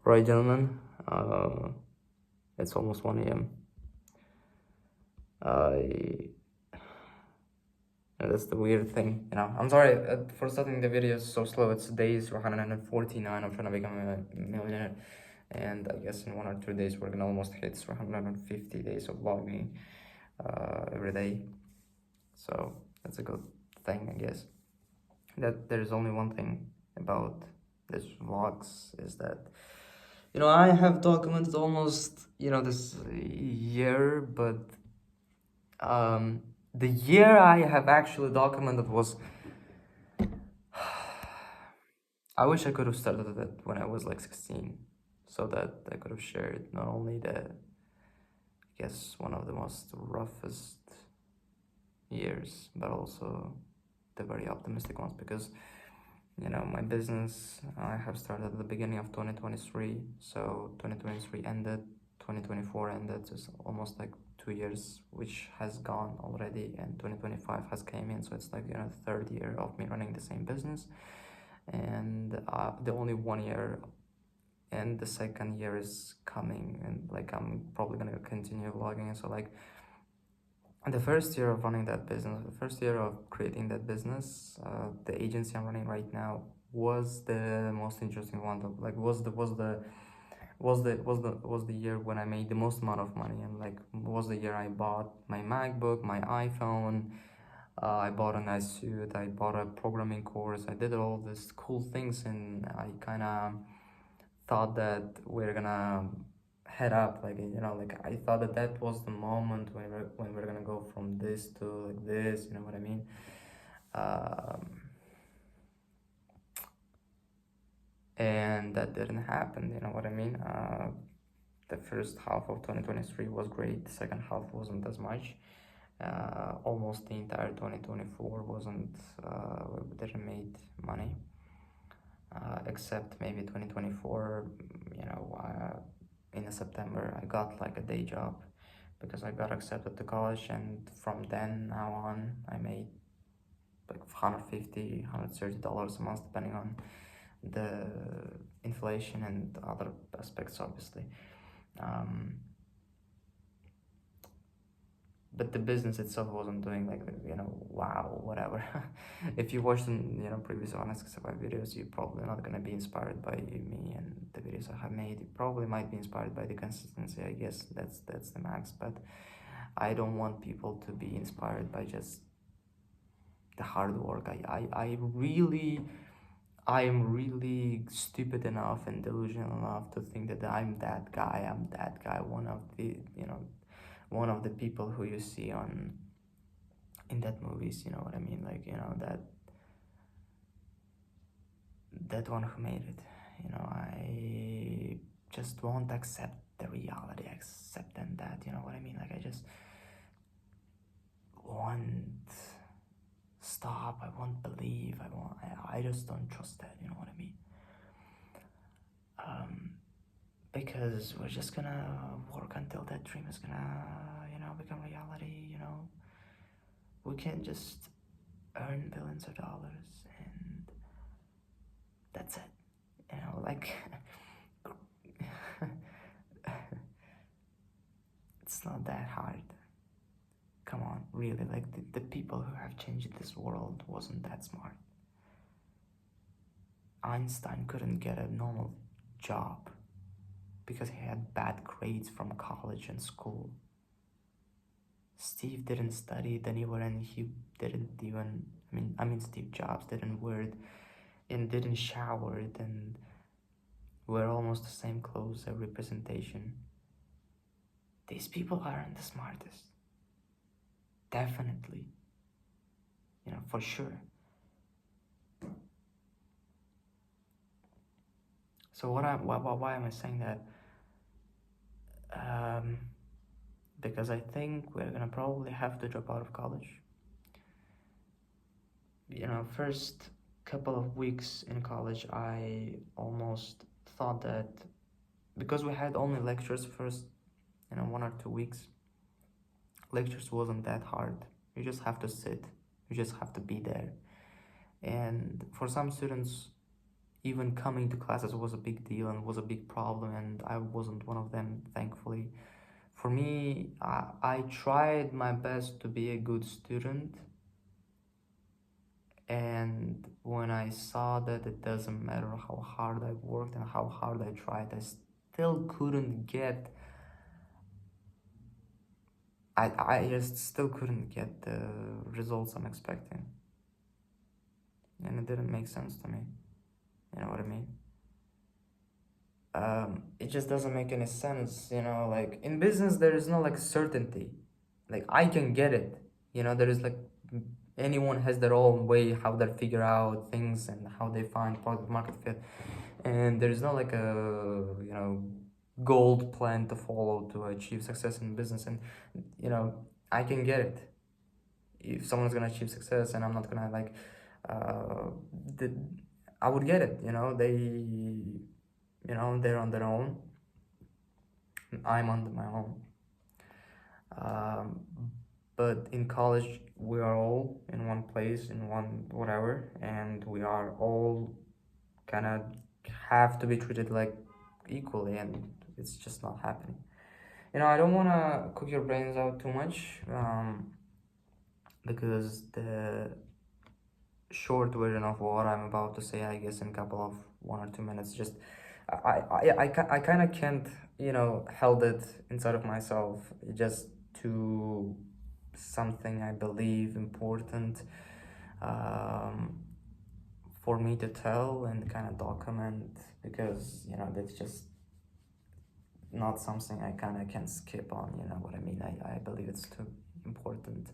Right, gentlemen. It's almost 1 a.m. That's the weird thing, I'm sorry for starting the video so slow. It's days 149. I'm trying to become a millionaire, and I guess in 1 or 2 days we're gonna almost hit 150 days of vlogging every day. So that's a good thing, I guess. That there's only one thing about this vlogs is that I have documented almost this year, but the year I have actually documented was I wish I could have started it when I was like 16, so that I could have shared not only I guess one of the most roughest years, but also the very optimistic ones, because my business I have started at the beginning of 2023, so 2023 ended, 2024 ended, so it's almost like 2 years which has gone already, and 2025 has came in, so it's like the third year of me running the same business, and the only 1 year, and the second year is coming, and like I'm probably gonna continue vlogging. So like the first year of running that business, the first year of creating that business, the agency I'm running right now was the most interesting one. Like was the year when I made the most amount of money, and like was the year I bought my MacBook, my iPhone, I bought a nice suit, I bought a programming course, I did all these cool things, and I kind of thought that we're gonna head up, like I thought that that was the moment when we're gonna go from this to like this, you know what I mean? And that didn't happen, you know what I mean? The first half of 2023 was great, the second half wasn't as much. Almost the entire 2024 wasn't, we didn't made money, except maybe 2024, in September I got like a day job because I got accepted to college, and from then now on I made like $150, $130 a month, depending on the inflation and other aspects, obviously. But the business itself wasn't doing like, wow, whatever. If you watch some, previous Honest Survive videos, you're probably not gonna be inspired by me and the videos I have made. You probably might be inspired by the consistency, I guess that's the max, but I don't want people to be inspired by just the hard work. I am really stupid enough and delusional enough to think that I'm that guy, one of the people who you see in that movies, you know what I mean? Like, that one who made it. I just won't accept the reality, accepting that, you know what I mean? Like, I just won't stop, I won't believe, I just don't trust that, you know what I mean? Because we're just gonna work until that dream is gonna, become reality, we can just earn billions of dollars and that's it, like it's not that hard. Come on, really, like the people who have changed this world wasn't that smart. Einstein couldn't get a normal job because he had bad grades from college and school. Steve didn't study it anywhere, and he didn't even, Steve Jobs didn't wear it and didn't shower it and wear almost the same clothes every presentation. These people aren't the smartest. Definitely. For sure. So why am I saying that? Because I think we're gonna probably have to drop out of college. First couple of weeks in college, I almost thought that because we had only lectures first, 1 or 2 weeks, lectures wasn't that hard. You just have to sit, you just have to be there. And for some students, even coming to classes was a big deal and was a big problem, and I wasn't one of them, thankfully. For me, I tried my best to be a good student, and when I saw that it doesn't matter how hard I worked and how hard I tried, I still couldn't get, I just still couldn't get the results I'm expecting. And it didn't make sense to me. You know what I mean? It just doesn't make any sense, you know, like in business there is no like certainty. Like I can get it, you know, there is like anyone has their own way how they figure out things and how they find product market fit, and there is no like a, you know, gold plan to follow to achieve success in business. And you know, I can get it if someone's gonna achieve success and I'm not gonna like uh the, I would get it, you know, they, you know, they're on their own, I'm on my own. um, but in college we are all in one place, in one whatever, and we are all kind of have to be treated like equally, and it's just not happening. You know, I don't want to cook your brains out too much, because the short version of what I'm about to say, I guess in a couple of 1 or 2 minutes, just I kind of can't, you know, held it inside of myself just to something I believe important, um, for me to tell and kind of document, because you know that's just not something I kind of can skip on, you know what I mean? I believe it's too important.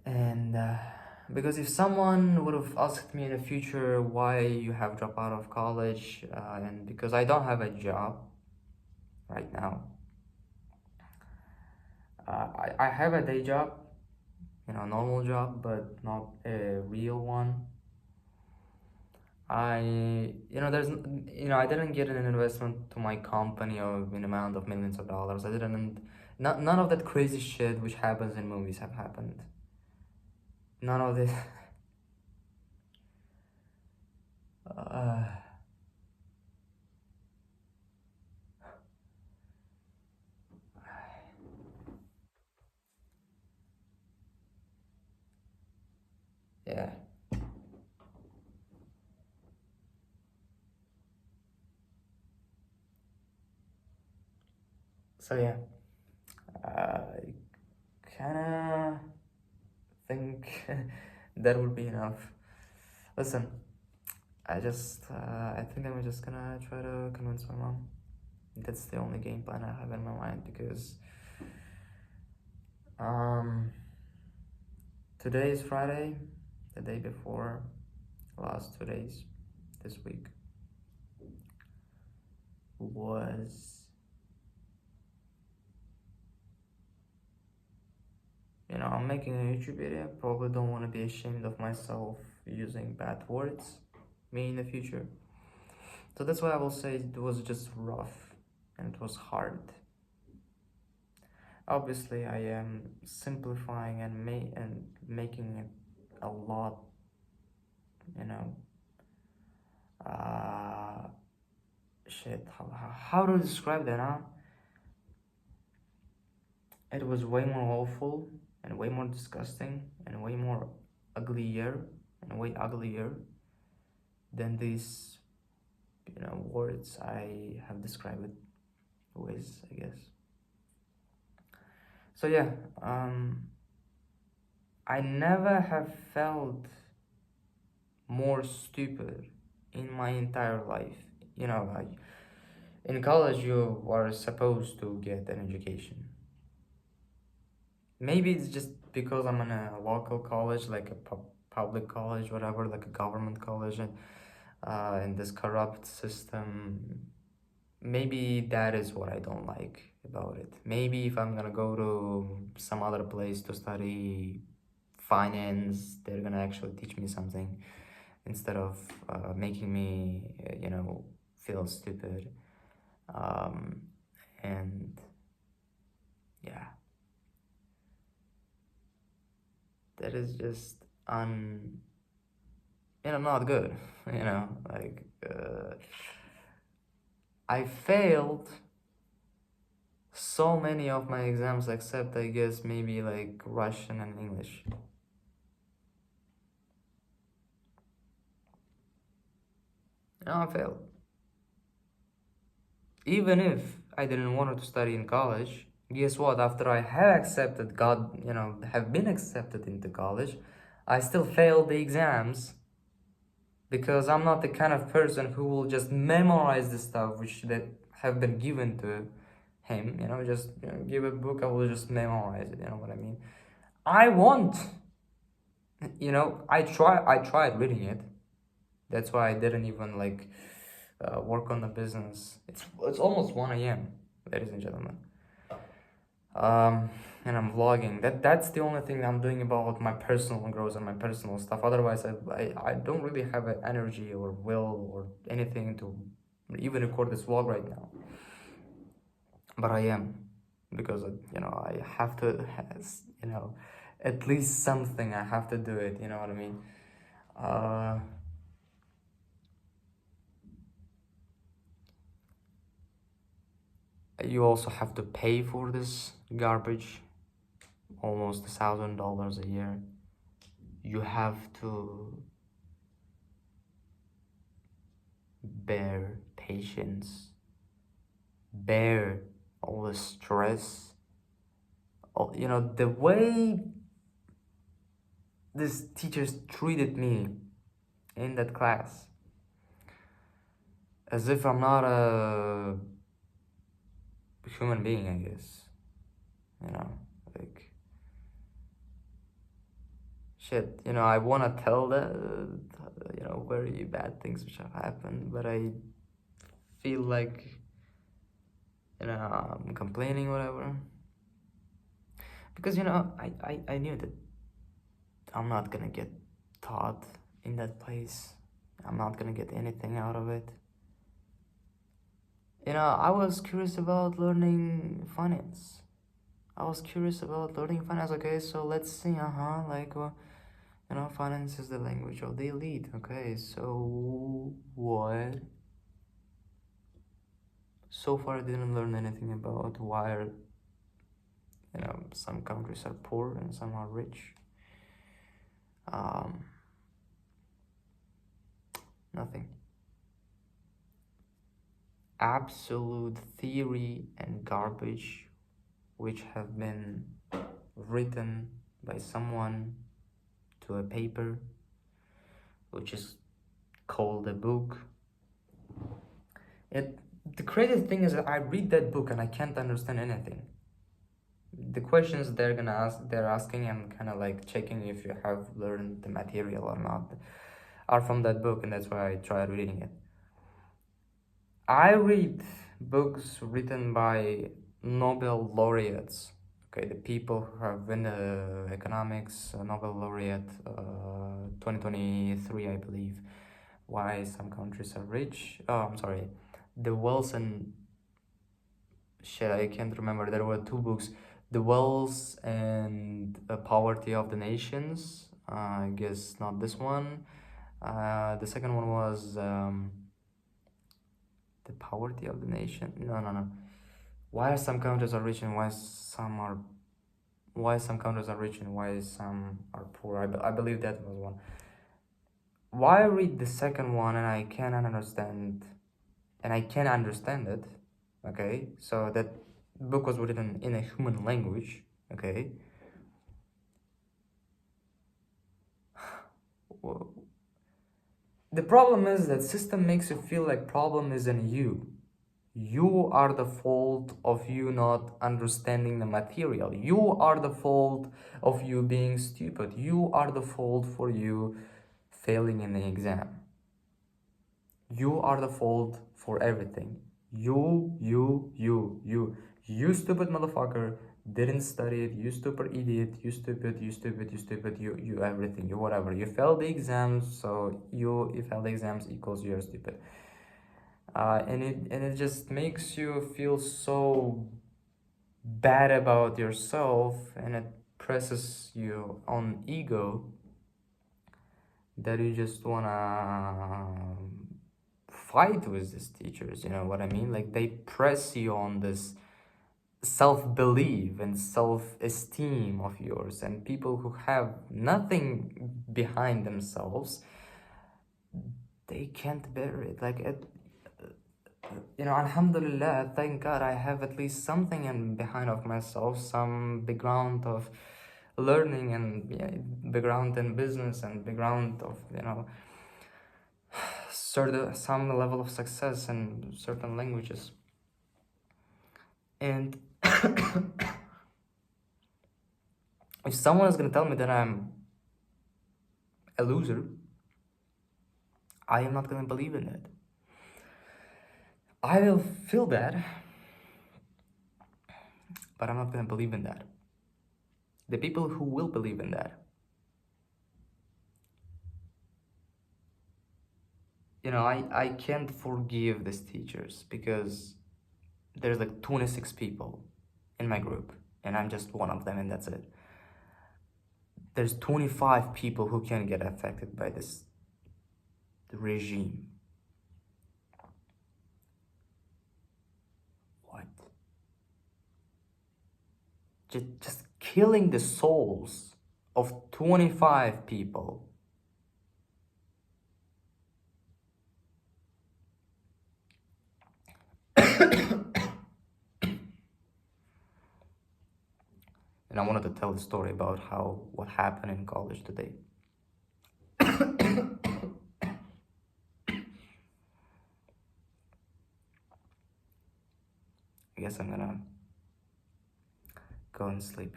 And because if someone would have asked me in the future why you have dropped out of college, and because I don't have a job right now, I have a day job, you know, a normal job, but not a real one. You know, you know, I didn't get an investment to my company of an amount of millions of dollars. I didn't, none of that crazy shit which happens in movies have happened. None of this. Uh, yeah. So yeah, I kinda think that would be enough. Listen, I think I'm just gonna try to convince my mom. That's the only game plan I have in my mind, because um, today is Friday, the day before, last 2 days this week was, you know, I'm making a YouTube video. Probably don't want to be ashamed of myself using bad words, me in the future. So that's why I will say it was just rough and it was hard. Obviously, I am simplifying and making it a lot, you know, uh, shit. How to describe that, huh? It was way more awful and way more disgusting and way more uglier and way uglier than these, you know, words I have described it with, I guess. So yeah, I never have felt more stupid in my entire life. You know, like in college, you are supposed to get an education. Maybe it's just because I'm in a local college, like a public college, whatever, like a government college, and in this corrupt system. Maybe that is what I don't like about it. Maybe if I'm gonna go to some other place to study finance, they're gonna actually teach me something instead of making me, you know, feel stupid. Um, and yeah, that is just not good. Like I failed so many of my exams except I guess maybe like Russian and English. I failed. Even if I didn't want to study in college, guess what? After I have accepted God, have been accepted into college, I still failed the exams because I'm not the kind of person who will just memorize the stuff which that have been given to him. Just give a book, I will just memorize it. You know what I mean? I want, I tried reading it. That's why I didn't even like work on the business. It's almost 1 a.m., ladies and gentlemen. Um, and I'm vlogging. That's the only thing I'm doing about my personal growth and my personal stuff. Otherwise, I don't really have an energy or will or anything to even record this vlog right now. But I am, because I have to, at least something I have to do it. You know what I mean? You also have to pay for this garbage, almost $1,000 a year. You have to bear patience, bear all the stress. The way these teachers treated me in that class, as if I'm not a human being, I guess. Like, shit, I want to tell that, very bad things which have happened, but I feel like, I'm complaining, whatever. Because, I knew that I'm not gonna get taught in that place. I'm not gonna get anything out of it. I was curious about learning finance. Okay, so let's see, finance is the language of the elite. Okay, so what? So far, I didn't learn anything about why, some countries are poor and some are rich. Nothing. Absolute theory and garbage which have been written by someone to a paper which is called a book. The crazy thing is that I read that book and I can't understand anything. The questions they're asking, I'm kind of like checking if you have learned the material or not, are from that book, and that's why I tried reading it. I read books written by Nobel laureates. Okay, the people who have won the economics Nobel laureate 2023, I believe. Why some countries are rich. Oh, I'm sorry. The Wealth and shit, I can't remember. There were two books: The Wealth and Poverty of the Nations. I guess not this one. The second one was The Poverty of the Nation. No. Why some countries are rich and why some countries are rich and why some are poor. I believe that was one. Why read the second one and I cannot understand, and I can understand it. Okay, so that book was written in a human language. Okay. The problem is that system makes you feel like problem is in you. You are the fault of you not understanding the material. You are the fault of you being stupid. You are the fault for you failing in the exam. You are the fault for everything. You stupid motherfucker didn't study it. You stupid idiot. You stupid. You everything. You whatever. You failed the exams, so you failed the exams equals you're stupid. And it just makes you feel so bad about yourself, and it presses you on ego, that you just wanna fight with these teachers, you know what I mean? Like they press you on this self-belief and self-esteem of yours, and people who have nothing behind themselves, they can't bear it. Like it, you know, alhamdulillah, thank God I have at least something in behind of myself, some background of learning, and yeah, background in business, and background of, you know, some level of success in certain languages. And if someone is gonna tell me that I'm a loser, I am not gonna believe in it. I will feel bad, but I'm not gonna believe in that. The people who will believe in that, you know, I can't forgive these teachers because there's like 26 people in my group, and I'm just one of them, and that's it. There's 25 people who can get affected by this regime. What? Just killing the souls of 25 people. And I wanted to tell the story about what happened in college today. I guess I'm gonna go and sleep.